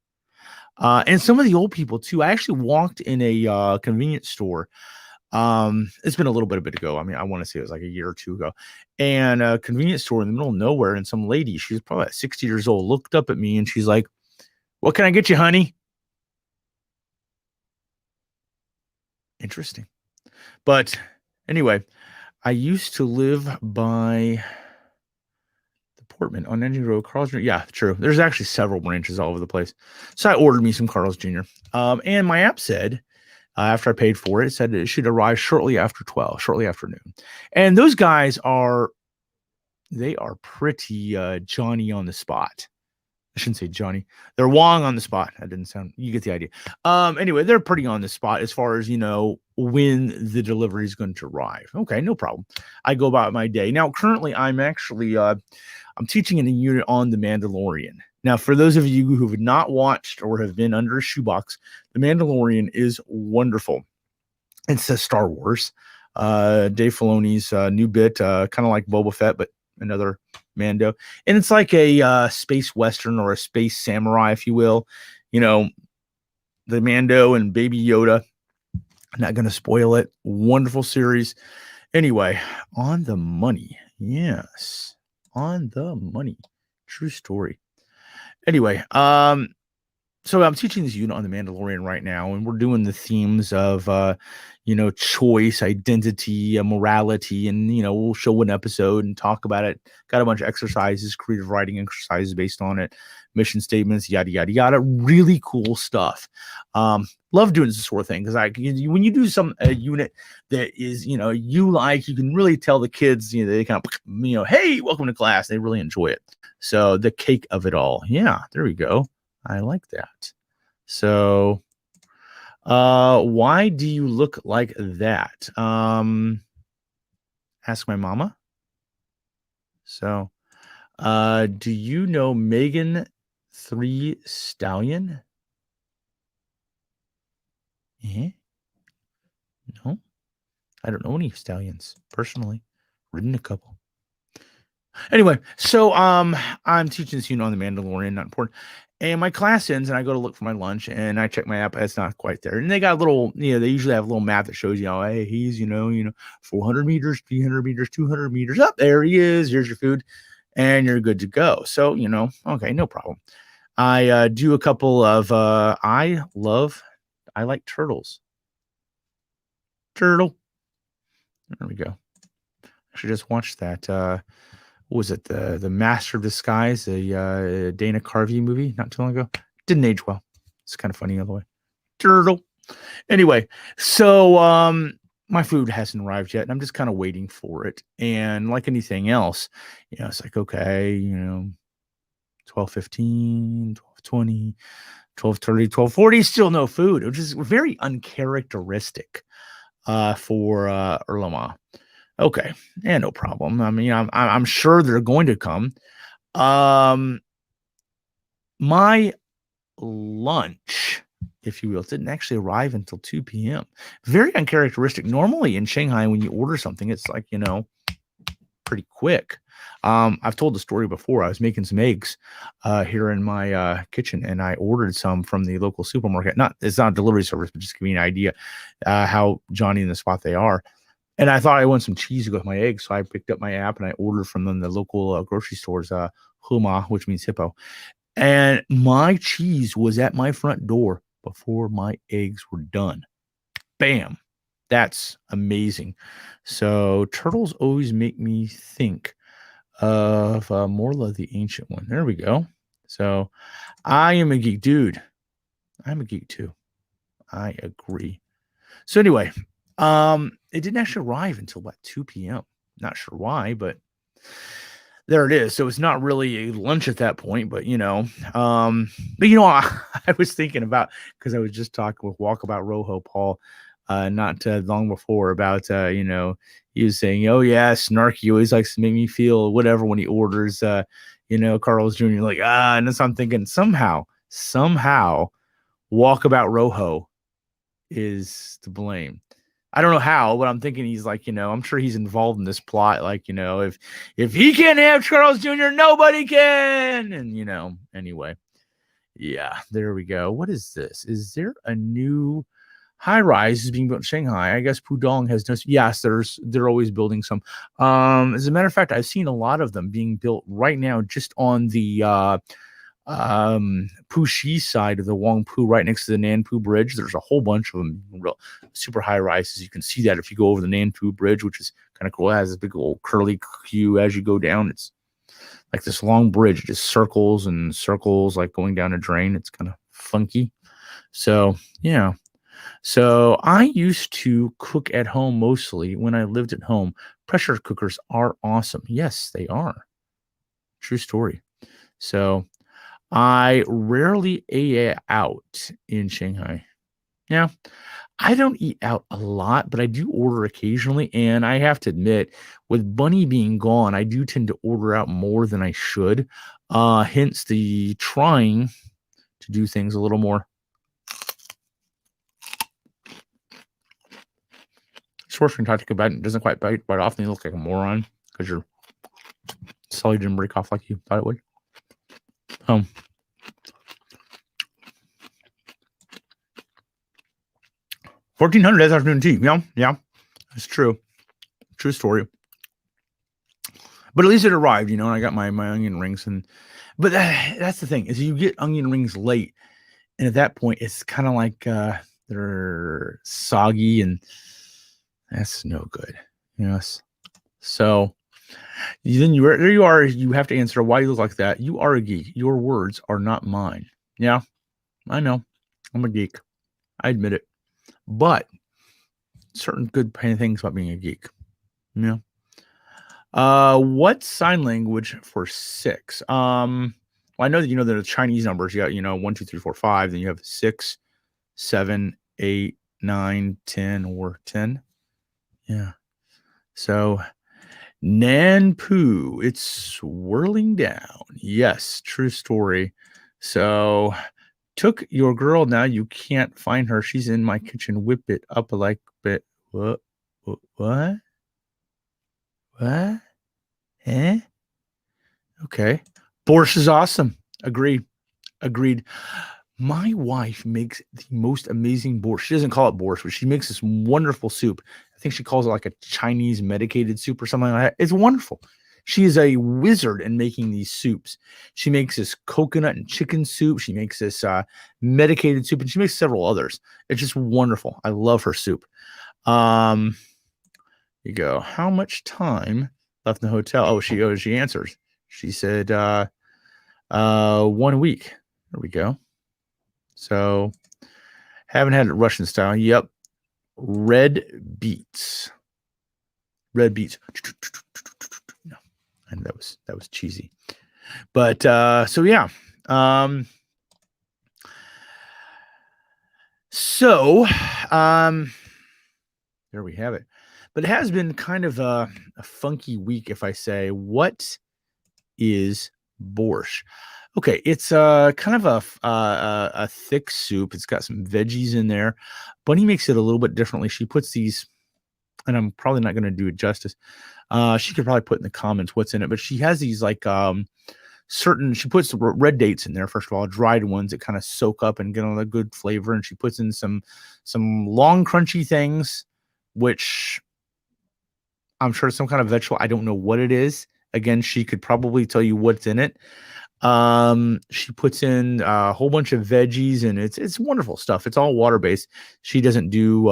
And some of the old people too. I actually walked in a convenience store. It's been a little bit ago. I mean, I want to say it was like a year or two ago, and a convenience store in the middle of nowhere. And some lady, she was probably 60 years old, looked up at me and she's like, "What can I get you, honey?" Interesting. But anyway, I used to live by the Portman on Engine Road, Carl's Jr. Yeah, true. There's actually several branches all over the place. So I ordered me some Carl's Jr. And my app said, after I paid for it, it said it should arrive shortly after noon. And those guys are pretty Johnny on the spot. I shouldn't say Johnny. They're Wong on the spot. That didn't sound, you get the idea. Anyway, they're pretty on the spot as far as, when the delivery is going to arrive. Okay, no problem. I go about my day. Now, currently, I'm actually, I'm teaching in a unit on The Mandalorian. Now, for those of you who have not watched or have been under a shoebox, The Mandalorian is wonderful. It's a Star Wars. Dave Filoni's new bit, kind of like Boba Fett, but another Mando. And it's like a space Western or a space samurai, if you will. The Mando and Baby Yoda. I'm not going to spoil it. Wonderful series. Anyway, on the money. Yes. On the money. True story. Anyway, so I'm teaching this unit on The Mandalorian right now, and we're doing the themes of, choice, identity, morality, and, we'll show an episode and talk about it. Got a bunch of exercises, creative writing exercises based on it, mission statements, yada, yada, yada. Really cool stuff. Love doing this sort of thing because when you do a unit that is, you can really tell the kids, they kind of, hey, welcome to class. They really enjoy it. So the cake of it all. Yeah, there we go. I like that. So, why do you look like that? Ask my mama. So, do you know Megan Thee Stallion? Yeah. No, I don't know any stallions personally. Ridden a couple. Anyway, so I'm teaching this unit on The Mandalorian, not important. And my class ends, and I go to look for my lunch, and I check my app. It's not quite there. And they got a little, they usually have a little map that shows you, hey, he's, 400 meters, 300 meters, 200 meters. Up there he is. Here's your food, and you're good to go. So, okay, no problem. I do a couple of, I like turtles. Turtle. There we go. I should just watch that. What was it? The Master of Disguise, the Dana Carvey movie not too long ago. Didn't age well. It's kind of funny all the way. Turtle. Anyway, so my food hasn't arrived yet, and I'm just kind of waiting for it. And like anything else, it's like, okay, 12:15, 12:20, 12:30, 12:40, still no food, which is very uncharacteristic for Erlama. Okay, yeah, no problem. I mean, I'm sure they're going to come. My lunch, if you will, didn't actually arrive until 2 p.m. Very uncharacteristic. Normally in Shanghai, when you order something, it's like, pretty quick. I've told the story before. I was making some eggs here in my kitchen, and I ordered some from the local supermarket. It's not a delivery service, but just to give you an idea how Johnny in the spot they are. And I thought I wanted some cheese to go with my eggs, so I picked up my app and I ordered from them the local grocery stores, Huma, which means hippo. And my cheese was at my front door before my eggs were done. Bam. That's amazing. So turtles always make me think of Morla the Ancient One. There we go. So I am a geek. Dude, I'm a geek too. I agree. So anyway, it didn't actually arrive until about 2 p.m. Not sure why, but there it is. So it's not really a lunch at that point, but I was thinking about, because I was just talking with Walkabout Rojo Paul not long before about he was saying, oh yeah, Snarky always likes to make me feel whatever when he orders Carl's Jr. Like, and so I'm thinking somehow Walkabout Rojo is to blame. I don't know how, but I'm thinking he's like, I'm sure he's involved in this plot. Like, if he can't have Charles Jr., nobody can. And, anyway, yeah, there we go. What is this? Is there a new high rise is being built in Shanghai? I guess Pudong has no. Yes, they're always building some. As a matter of fact, I've seen a lot of them being built right now just on the Puxi side of the Wangpu, right next to the Nanpu Bridge. There's a whole bunch of them, real super high rises. You can see that if you go over the Nanpu Bridge, which is kind of cool. It has this big old curly queue as you go down. It's like this long bridge. It just circles and circles, like going down a drain. It's kind of funky. So yeah. So I used to cook at home mostly when I lived at home. Pressure cookers are awesome. Yes, they are. True story. So I rarely ate out in Shanghai. Yeah, I don't eat out a lot, but I do order occasionally. And I have to admit, with Bunny being gone, I do tend to order out more than I should. Hence the trying to do things a little more. Source from talking about it doesn't quite bite off, and you look like a moron because your celly didn't break off like you thought it would. 1400 that's afternoon tea. Yeah, that's true. True story. But at least it arrived, and I got my onion rings. But that's the thing, is you get onion rings late, and at that point, it's kind of like they're soggy, and that's no good. Yes. So then there you are. You have to answer why you look like that. You are a geek. Your words are not mine. Yeah, I know. I'm a geek. I admit it. But certain good things about being a geek. Yeah. What sign language for 6? Well, I know that there are Chinese numbers. You got 1, 2, 3, 4, 5. Then you have 6, 7, 8, 9, 10, or 10. Yeah. So Nanpu, it's swirling down. Yes, true story. So took your girl. Now you can't find her. She's in my kitchen. Whip it up like bit. What? What? Eh? Okay. Borscht is awesome. Agreed. My wife makes the most amazing borscht. She doesn't call it borscht, but she makes this wonderful soup. I think she calls it like a Chinese medicated soup or something like that. It's wonderful. She is a wizard in making these soups. She makes this coconut and chicken soup. She makes this medicated soup, and she makes several others. It's just wonderful. I love her soup. You go. How much time left in the hotel? Oh, she answers. She said 1 week. There we go. So haven't had it Russian style. Yep. Red beets. No. And that was cheesy. But so yeah. There we have it. But it has been kind of a funky week, if I say. What is borscht? Okay, it's kind of a thick soup. It's got some veggies in there. Bunny makes it a little bit differently. She puts these, and I'm probably not going to do it justice. She could probably put in the comments what's in it, but she has these like she puts the red dates in there, first of all, dried ones that kind of soak up and get all the good flavor. And she puts in some long crunchy things, which I'm sure it's some kind of vegetable. I don't know what it is. Again, she could probably tell you what's in it. She puts in a whole bunch of veggies, and it's wonderful stuff. It's all water-based. She doesn't do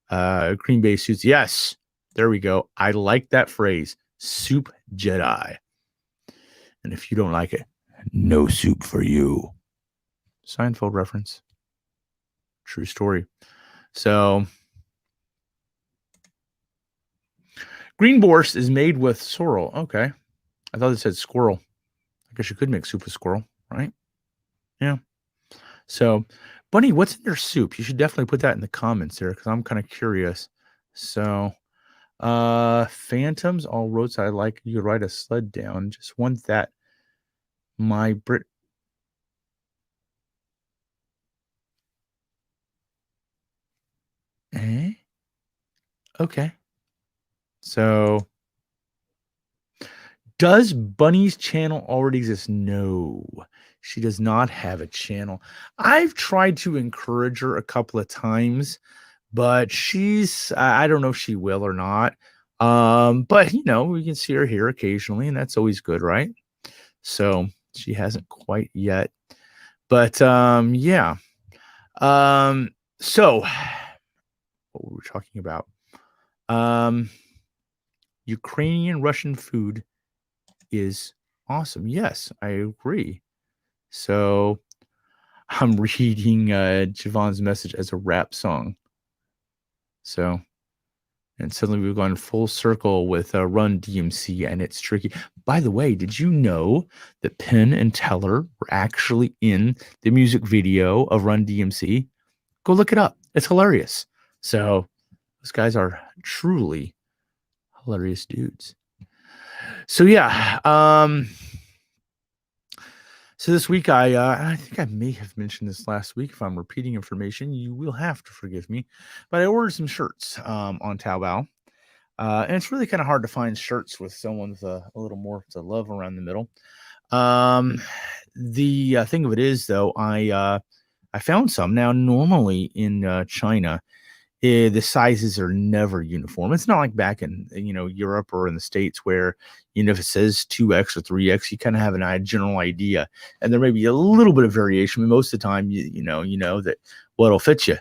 cream-based soups. Yes, there we go. I like that phrase, soup Jedi. And if you don't like it, no soup for you. Seinfeld reference. True story. So green borscht is made with sorrel. Okay. I thought it said squirrel. I guess you could make soup with squirrel, right? Yeah. So, Bunny, what's in your soup? You should definitely put that in the comments there, because I'm kind of curious. So, phantoms, all roads I like. You could write a sled down. Just want that. My Brit. Okay. So, does Bunny's channel already exist? No, she does not have a channel. I've tried to encourage her a couple of times, but I don't know if she will or not. But we can see her here occasionally, and that's always good, right? So she hasn't quite yet. But yeah. So what were we talking about? Ukrainian Russian food is awesome. Yes, I agree. So I'm reading Javon's message as a rap song. So And suddenly we've gone full circle with Run DMC, and it's tricky. By the way, did you know that Penn and Teller were actually in the music video of Run DMC? Go look it up. It's hilarious. So those guys are truly hilarious dudes. So yeah, so this week I think I may have mentioned this last week. If I'm repeating information, you will have to forgive me. But I ordered some shirts on Taobao. And it's really kind of hard to find shirts with someone with a little more to love around the middle. The thing of it is, though, I found some. Now, normally in China, the sizes are never uniform. It's not like back in Europe or in the States where if it says 2X or 3X, you kind of have a general idea, and there may be a little bit of variation. But most of the time, you know that what'll fit you.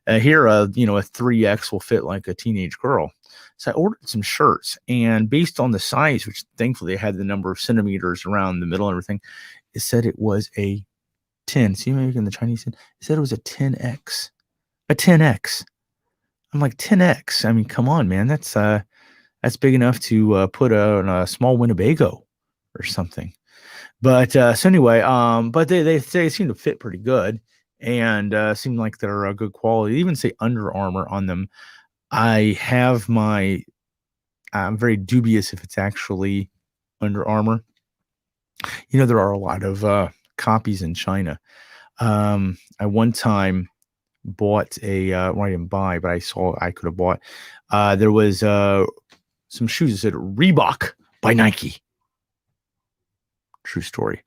Here, a 3X will fit like a teenage girl. So I ordered some shirts, and based on the size, which thankfully they had the number of centimeters around the middle and everything, it said it was a 10. See, maybe in the Chinese, it said it was a 10X. A 10X. I'm like, 10X. I mean, come on, man. That's big enough to put on a small Winnebago or something. But so anyway, but they seem to fit pretty good and seem like they're good quality. They even say Under Armour on them. I'm very dubious if it's actually Under Armour. There are a lot of copies in China. I one time bought I didn't buy, but I saw I could have bought. There was some shoes that said Reebok by Nike. True story.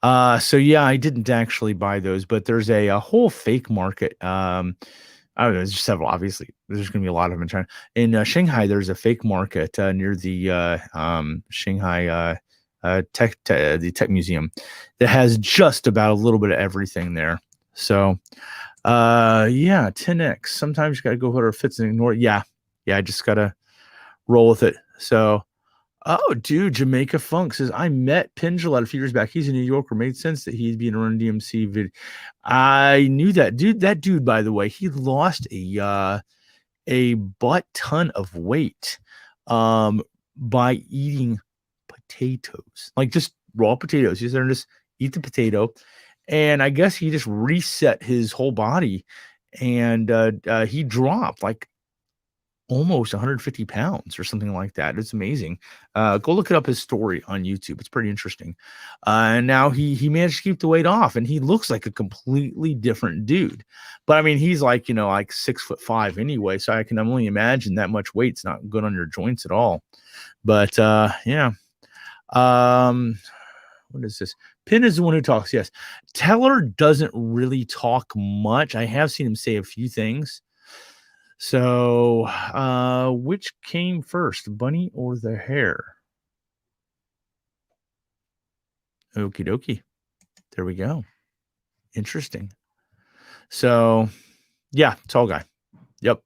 So yeah, I didn't actually buy those, but there's a whole fake market. I don't know, there's several. Obviously, there's going to be a lot of them in China. In Shanghai, there's a fake market near the Shanghai the tech museum that has just about a little bit of everything there. So. Yeah, 10X. Sometimes you gotta go whatever fits and ignore it. Yeah, I just gotta roll with it. So, oh, dude, Jamaica Funk says I met Pendulette a few years back. He's a New Yorker. Made sense that he'd be in a Run DMC video. I knew that dude. That dude, by the way, he lost a butt ton of weight by eating potatoes, like just raw potatoes. He's there and just eat the potato. And I guess he just reset his whole body, and he dropped like almost 150 pounds or something like that. It's amazing. Go look it up, his story on YouTube. It's pretty interesting. And now he managed to keep the weight off, and he looks like a completely different dude. But I mean, he's like, like 6'5" anyway. So I can only imagine that much weight's not good on your joints at all. But yeah. What is this? Penn is the one who talks. Yes. Teller doesn't really talk much. I have seen him say a few things. So, which came first, bunny or the hare? Okie dokie. There we go. Interesting. So, yeah, tall guy. Yep.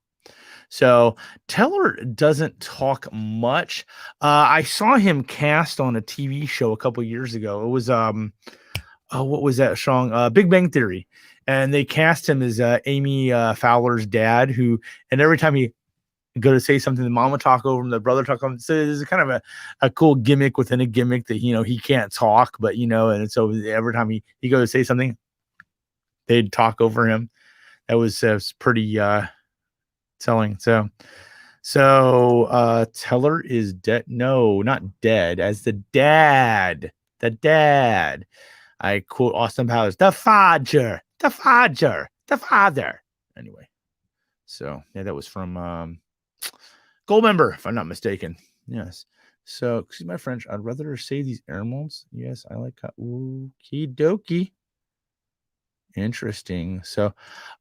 So Teller doesn't talk much. I saw him cast on a TV show a couple years ago. It was what was that song? Big Bang Theory, and they cast him as Amy Fowler's dad. And every time he go to say something, the mom would talk over him, the brother talk over him. So there's kind of a cool gimmick within a gimmick that he can't talk, but and so every time he go to say something, they'd talk over him. That was pretty. Telling. So Teller is dead. No, not dead. As the dad. I quote Austin Powers. The father. Anyway. So yeah, that was from Goldmember, if I'm not mistaken. Yes. So excuse my French. I'd rather say these air molds. Yes, I like okie dokie. Interesting. So,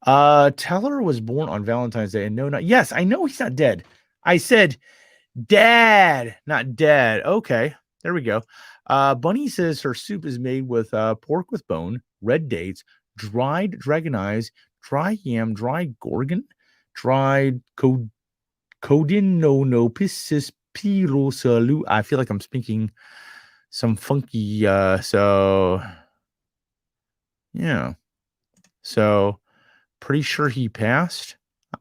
Teller was born on Valentine's Day, and yes, I know he's not dead. I said dad, not dead. Okay, there we go. Bunny says her soup is made with pork with bone, red dates, dried dragon eyes, dry yam, dried gorgon, dried codinonopsis pirosalu. I feel like I'm speaking some funky. So yeah. So pretty sure he passed.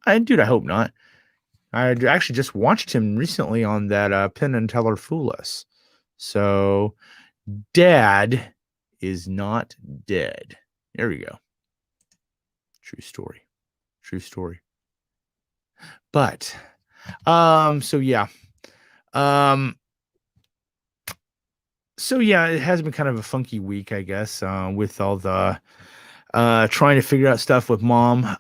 I hope not. I actually just watched him recently on that Penn and Teller Fool Us. So Dad is not dead. There we go. True story. True story. But so yeah. So yeah, it has been kind of a funky week, I guess, with all the trying to figure out stuff with mom,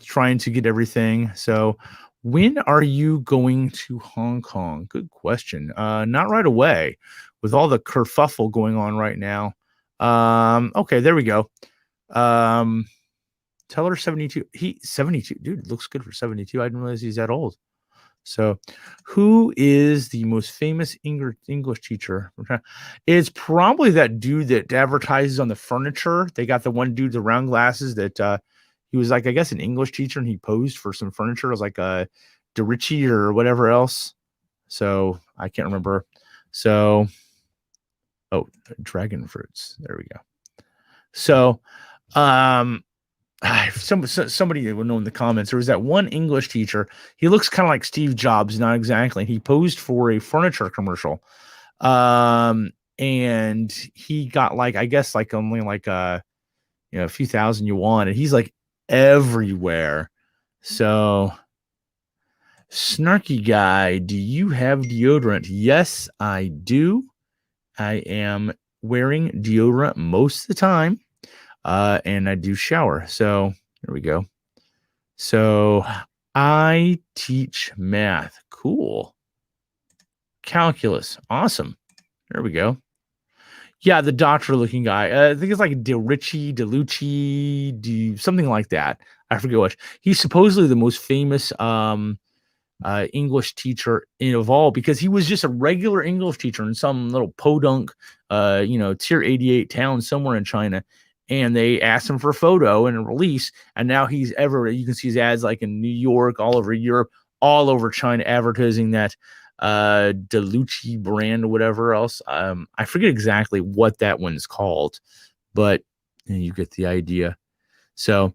trying to get everything. So when are you going to Hong Kong? Good question. Not right away with all the kerfuffle going on right now. Okay, there we go. Tell her 72. 72. Dude, looks good for 72. I didn't realize he's that old. So, who is the most famous English teacher? It's probably that dude that advertises on the furniture. They got the one dude, the round glasses that he was like, I guess, an English teacher, and he posed for some furniture. It was like a DeRicci or whatever else. So I can't remember. So, oh, dragon fruits. There we go. So, somebody would know in the comments. There was that one English teacher. He looks kind of like Steve Jobs, not exactly. He posed for a furniture commercial, and he got like, I guess, like only like a few thousand yuan, and he's like everywhere. So, Snarky Guy, do you have deodorant? Yes, I do. I am wearing deodorant most of the time. And I do shower. So there we go. So I teach math. Cool. Calculus. Awesome. There we go. Yeah, the doctor looking guy. I think it's like DeLucci, something like that. I forget what. He's supposedly the most famous English teacher of all, because he was just a regular English teacher in some little podunk, tier 88 town somewhere in China. And they asked him for a photo and a release. And now he's everywhere. You can see his ads like in New York, all over Europe, all over China, advertising that DeLucci brand or whatever else. I forget exactly what that one's called, but you get the idea. So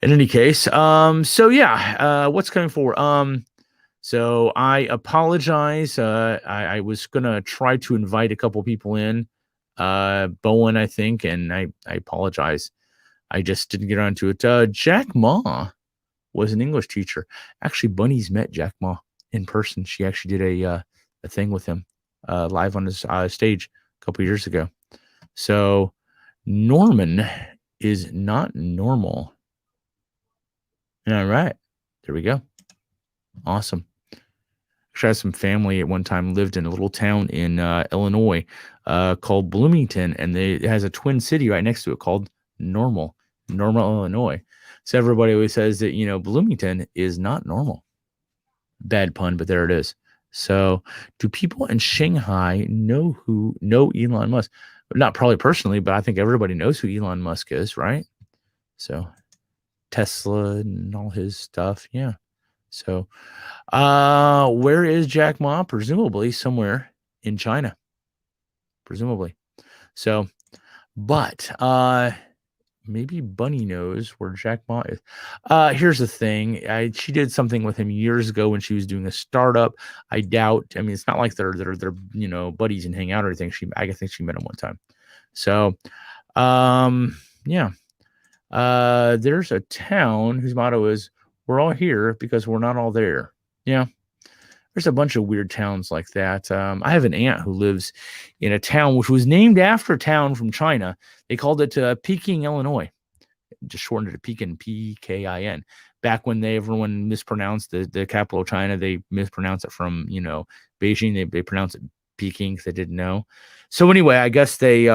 in any case, so yeah, what's coming forward? So I apologize. I was gonna try to invite a couple people in, Bowen, I think, and I apologize. I just didn't get onto it. Jack Ma was an English teacher. Actually, Bunny's met Jack Ma in person. She actually did a thing with him live on his stage a couple years ago. So Norman is not normal. All right, there we go. Awesome. Actually, I had some family at one time lived in a little town in Illinois called Bloomington, and it has a twin city right next to it called Normal, Illinois. So everybody always says that, Bloomington is not normal. Bad pun, but there it is. So do people in Shanghai know Elon Musk? Not probably personally, but I think everybody knows who Elon Musk is, right? So Tesla and all his stuff. Yeah. So where is Jack Ma? Presumably somewhere in China. Presumably. So, but maybe Bunny knows where Jack Ma is. Here's the thing. She did something with him years ago when she was doing a startup. I doubt. I mean, it's not like they're buddies and hang out or anything. I think she met him one time. So, yeah. There's a town whose motto is "We're all here because we're not all there." Yeah. There's a bunch of weird towns like that. I have an aunt who lives in a town which was named after a town from China. They called it Peking, Illinois. Just shortened it to Pekin, P-K-I-N. Back when everyone mispronounced the capital of China, they mispronounced it from, Beijing. They pronounce it Peking because they didn't know. So anyway, I guess they,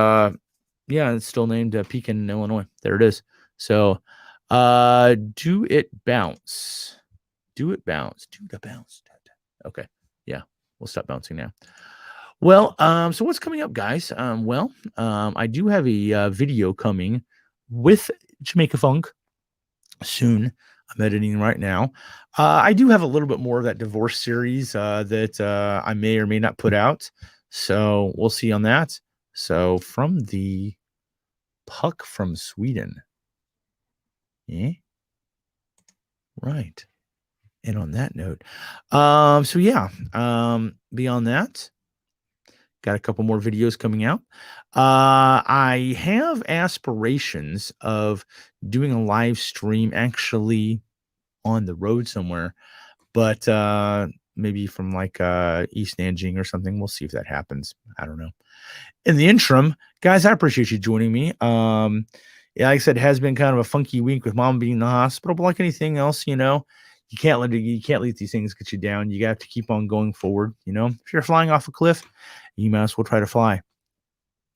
it's still named Pekin, Illinois. There it is. So do it bounce. Do it bounce. Do the bounce. Okay. Yeah. We'll stop bouncing now. Well, so what's coming up, guys? I do have a video coming with Jamaica Funk soon. I'm editing right now. I do have a little bit more of that divorce series that I may or may not put out. So we'll see on that. So from the Puck from Sweden. Yeah. Right. And on that note, so yeah, beyond that, got a couple more videos coming out. I have aspirations of doing a live stream actually on the road somewhere, but maybe from like East Nanjing or something. We'll see if that happens. I don't know. In the interim, guys, I appreciate you joining me. Yeah, like I said, it has been kind of a funky week with mom being in the hospital, but like anything else, you know, you can't let these things get you down. You got to keep on going forward. You know, if you're flying off a cliff, you might as well try to fly.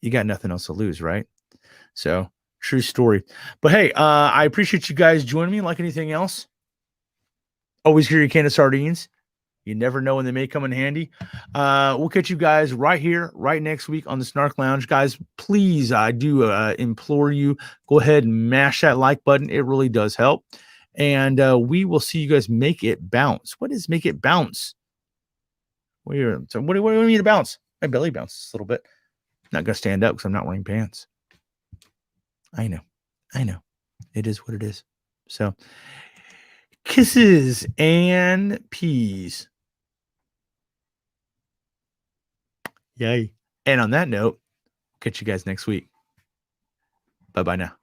You got nothing else to lose, right? So true story. But hey, I appreciate you guys joining me. Like anything else, always carry a can of sardines. You never know when they may come in handy. We'll catch you guys right here, right next week on the Snark Lounge. Guys, please, I do implore you, go ahead and mash that like button. It really does help. And we will see you guys make it bounce. What is make it bounce? What do you mean to bounce? My belly bounces a little bit. Not going to stand up because I'm not wearing pants. I know. It is what it is. So, kisses and peas. Yay. And on that note, catch you guys next week. Bye-bye now.